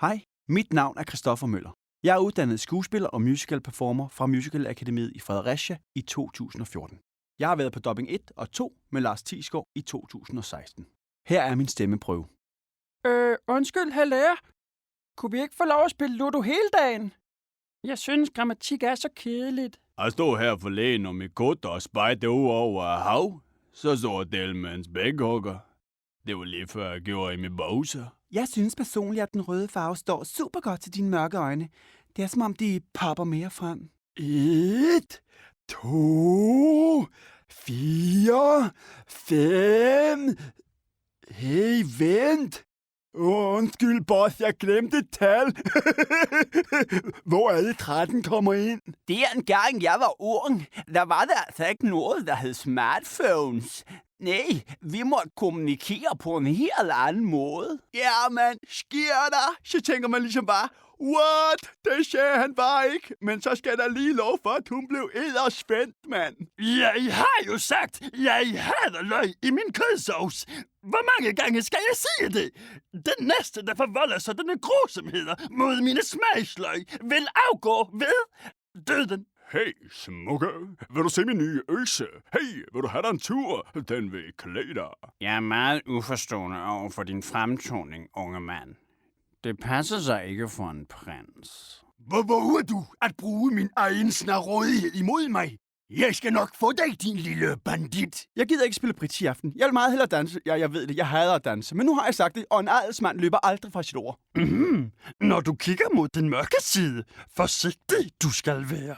Hej, mit navn er Christoffer Møller. Jeg er uddannet skuespiller og musical performer fra Musical Akademiet i Fredericia i 2014. Jeg har været på dubbing 1 og 2 med Lars Thiesgaard i 2016. Her er min stemmeprøve. Undskyld, hr. lærer. Kunne vi ikke få lov at spille Ludo hele dagen? Jeg synes, grammatik er så kedeligt. Jeg stod her forleden om mit kut og spejte ud over hav. Så så del med en spækhugger. Det var lige før jeg gjorde i min bukser. Jeg synes personligt, at den røde farve står super godt til dine mørke øjne. Det er som om, de popper mere frem. 1, 2, 4, 5... Hey, vent! Undskyld, boss, jeg glemte et tal. Hvor alle 13 kommer ind? Det er en gang, jeg var ung. Der var der altså ikke noget, der hed smartphones. Nej, vi måtte kommunikere på en helt anden måde. Ja, man, sker der? Så tænker man ligesom bare, what? Det sagde han bare ikke. Men så skal der lige lov for, at hun blev edderspændt, mand. Jeg har jo sagt, jeg hader løg i min kødsovs. Hvor mange gange skal jeg sige det? Den næste, der forvolder sig denne grusomheder mod mine smagsløg, vil afgå ved døden. Hey, smukke. Vil du se min nye øse? Hey, vil du have dig en tur? Den vil klæde dig. Jeg er meget uforstående over for din fremtoning, unge mand. Det passer sig ikke for en prins. Hvor våger du at bruge min egen snarrådighed imod mig? Jeg skal nok få dig, din lille bandit. Jeg gider ikke spille bridge i aften. Jeg vil meget hellere danse. Jeg ved det, jeg hader at danse. Men nu har jeg sagt det, og en adelsmand løber aldrig fra sit ord. Når du kigger mod den mørke side, forsigtig du skal være.